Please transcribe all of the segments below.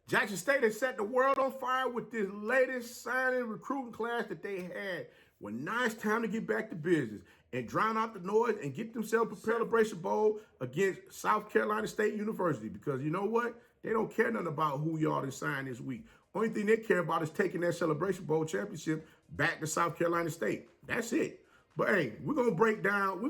Jackson State has set the world on fire with this latest signing recruiting class that they had. Well, now it's time to get back to business and drown out the noise and get themselves prepared for Celebration Bowl against South Carolina State University. Because you know what? They don't care nothing about who y'all to sign this week. Only thing they care about is taking that Celebration Bowl championship back to South Carolina State. That's it. But hey, we're gonna break down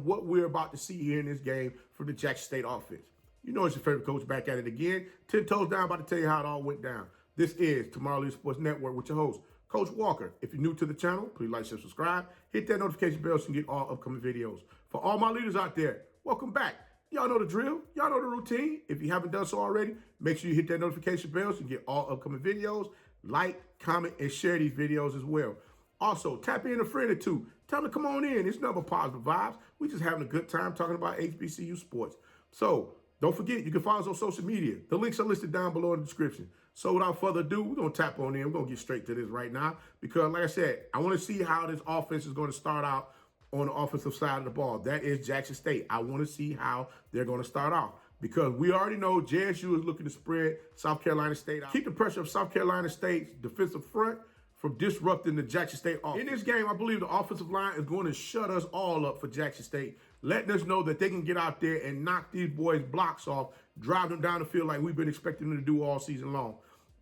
what we're about to see here in this game for the Jackson State offense. You know it's your favorite coach back at it again. 10 toes down, about to tell you how it all went down. This is Tomorrow Leader Sports Network with your host, Coach Walker. If you're new to the channel, please like, share, subscribe. Hit that notification bell so you can get all upcoming videos. For all my leaders out there, welcome back. Y'all know the drill. Y'all know the routine. If you haven't done so already, make sure you hit that notification bell so you can get all upcoming videos. Like, comment, and share these videos as well. Also, tap in a friend or two. Tell them to come on in. It's nothing but positive vibes. We just having a good time talking about HBCU sports. So, don't forget, you can follow us on social media. The links are listed down below in the description. So without further ado, we're going to tap on in. We're going to get straight to this right now. Because like I said, I want to see how this offense is going to start out on the offensive side of the ball. That is Jackson State. I want to see how they're going to start off. Because we already know JSU is looking to spread South Carolina State out. Keep the pressure of South Carolina State's defensive front from disrupting the Jackson State offense. In this game, I believe the offensive line is going to shut us all up for Jackson State, letting us know that they can get out there and knock these boys' blocks off, drive them down the field like we've been expecting them to do all season long.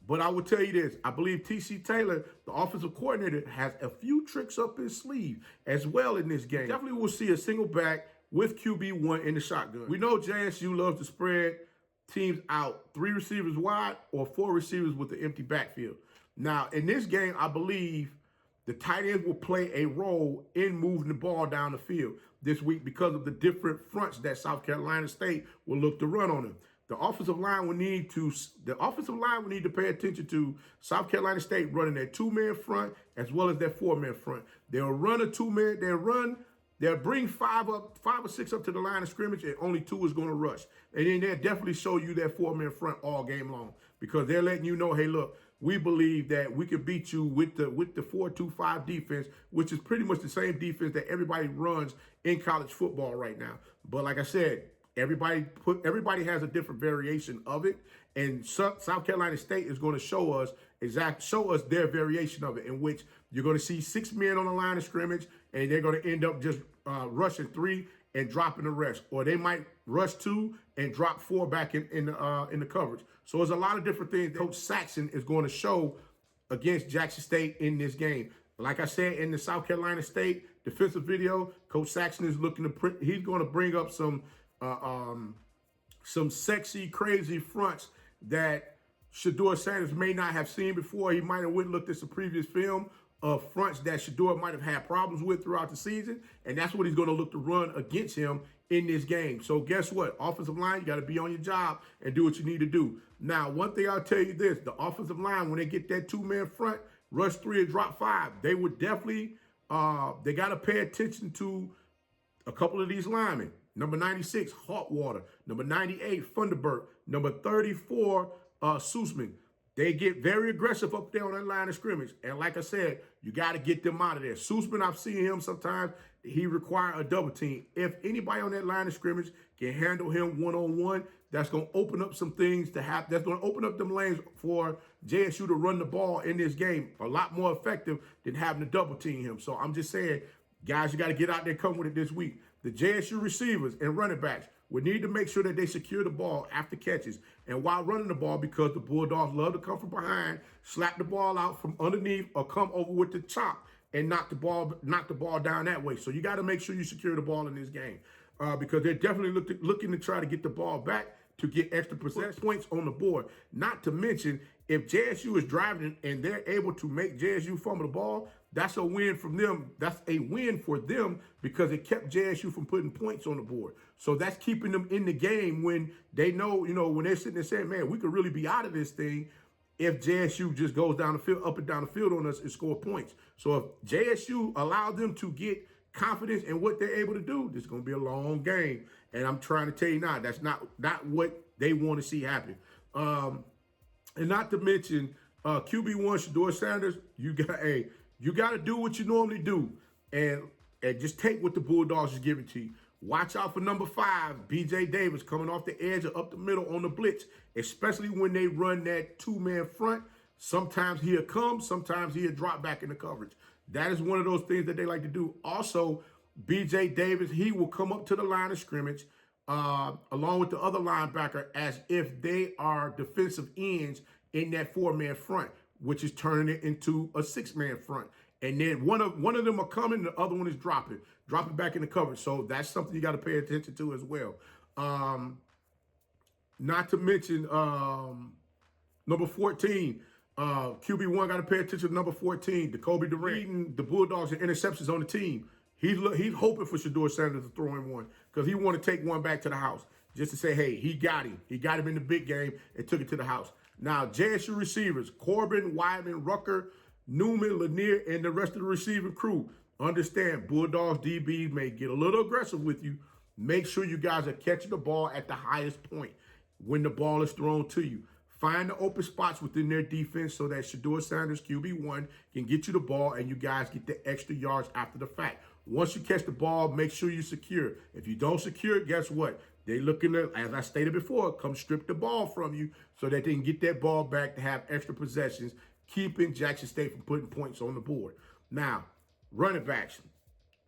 But I will tell you this, I believe T.C. Taylor, the offensive coordinator, has a few tricks up his sleeve as well in this game. Definitely will see a single back with QB1 in the shotgun. We know JSU loves to spread teams out 3 receivers wide or 4 receivers with the empty backfield. Now, in this game, I believe the tight ends will play a role in moving the ball down the field this week because of the different fronts that South Carolina State will look to run on them. The offensive line will need to pay attention to South Carolina State running their 2-man front as well as their 4-man front. They'll run a 2-man, they'll bring 5 or 6 up to the line of scrimmage, and only 2 is going to rush. And then they'll definitely show you that 4-man front all game long because they're letting you know, hey, look, we believe that we can beat you with the 4-2-5 defense, which is pretty much the same defense that everybody runs in college football right now. But like I said, everybody has a different variation of it, and South Carolina State is going to show us their variation of it, in which you're going to see 6 men on the line of scrimmage, and they're going to end up just rushing 3 and dropping the rest, or they might rush 2 and drop 4 back in the coverage. So there's a lot of different things that Coach Saxon is going to show against Jackson State in this game. Like I said, in the South Carolina State defensive video, Coach Saxon is he's going to bring up some sexy, crazy fronts that Shedeur Sanders may not have seen before. He might have went and looked at some previous film of fronts that Shedeur might have had problems with throughout the season, and that's what he's going to look to run against him in this game. So guess what? Offensive line, you got to be on your job and do what you need to do. Now, one thing I'll tell you this, the offensive line, when they get that 2-man front, rush 3 and drop 5, they would definitely, they got to pay attention to a couple of these linemen. Number 96, Hawkwater. Number 98, Funderburk. Number 34, Sussman. They get very aggressive up there on that line of scrimmage. And like I said, you got to get them out of there. Sussman, I've seen him sometimes. He requires a double team. If anybody on that line of scrimmage can handle him one-on-one, that's going to open up some things to happen. That's going to open up them lanes for JSU to run the ball in this game. A lot more effective than having to double team him. So I'm just saying, guys, you got to get out there, come with it this week. The JSU receivers and running backs would need to make sure that they secure the ball after catches and while running the ball, because the Bulldogs love to come from behind, slap the ball out from underneath, or come over with the chop and knock the ball down that way. So you got to make sure you secure the ball in this game because they're definitely looking to try to get the ball back to get extra possession points on the board. Not to mention, if JSU is driving and they're able to make JSU fumble the ball, that's a win from them. That's a win for them because it kept JSU from putting points on the board. So that's keeping them in the game when they know, when they're sitting there saying, man, we could really be out of this thing if JSU just goes down the field, up and down the field on us and score points. So if JSU allow them to get confidence in what they're able to do, this is going to be a long game. And I'm trying to tell you now, that's not what they want to see happen. And not to mention, QB1, Shedeur Sanders, you got to do what you normally do and just take what the Bulldogs is giving to you. Watch out for number 5, B.J. Davis, coming off the edge or up the middle on the blitz, especially when they run that 2-man front. Sometimes he'll come, sometimes he'll drop back in the coverage. That is one of those things that they like to do. Also, B.J. Davis, he will come up to the line of scrimmage along with the other linebacker as if they are defensive ends in that 4-man front, which is turning it into a 6-man front. And then one of them are coming, the other one is dropping back in the coverage. So that's something you got to pay attention to as well. Not to mention number 14, QB1 got to pay attention to number 14, Jacoby Durant, leading the Bulldogs in interceptions on the team. He's hoping for Shedeur Sanders to throw him one because he want to take one back to the house just to say, hey, he got him. He got him in the big game and took it to the house. Now, JSU receivers, Corbin, Wyman, Rucker, Newman, Lanier, and the rest of the receiving crew. Understand, Bulldogs DBs may get a little aggressive with you. Make sure you guys are catching the ball at the highest point when the ball is thrown to you. Find the open spots within their defense so that Shedeur Sanders, QB1, can get you the ball and you guys get the extra yards after the fact. Once you catch the ball, make sure you secure. If you don't secure it, guess what? They're looking to, as I stated before, come strip the ball from you so that they can get that ball back to have extra possessions, keeping Jackson State from putting points on the board. Now, running backs.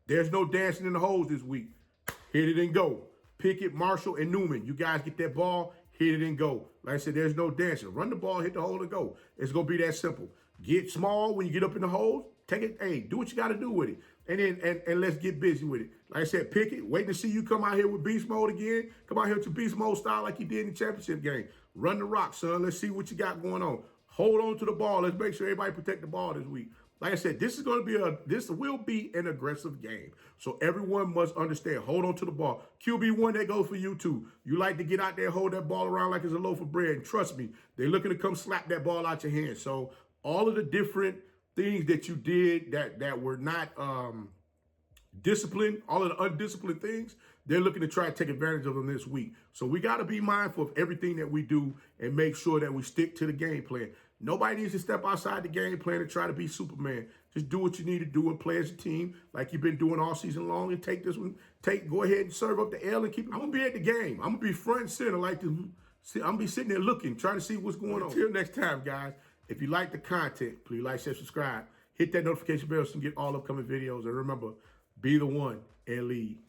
There's no dancing in the holes this week. Hit it and go. Pickett, Marshall, and Newman. You guys get that ball, hit it and go. Like I said, there's no dancing. Run the ball, hit the hole, and go. It's going to be that simple. Get small when you get up in the holes. Take it, hey, do what you got to do with it. And then and let's get busy with it. Like I said, Pickett, waiting to see you come out here with beast mode again. Come out here to beast mode style like you did in the championship game. Run the rock, son. Let's see what you got going on. Hold on to the ball. Let's make sure everybody protect the ball this week. Like I said, this will be an aggressive game. So everyone must understand. Hold on to the ball. QB1, that goes for you too. You like to get out there, hold that ball around like it's a loaf of bread. And trust me, they're looking to come slap that ball out your hand. So all of the different things that you did that were not disciplined, all of the undisciplined things, they're looking to try to take advantage of them this week. So we got to be mindful of everything that we do and make sure that we stick to the game plan. Nobody needs to step outside the game plan and try to be Superman. Just do what you need to do and play as a team like you've been doing all season long and take this one. Go ahead and serve up the L and keep it. I'm going to be at the game. I'm going to be front and center like this. I'm going to be sitting there looking, trying to see what's going on. Until next time, guys, if you like the content, please like, share, subscribe. Hit that notification bell so you can get all upcoming videos. And remember, be the one and lead.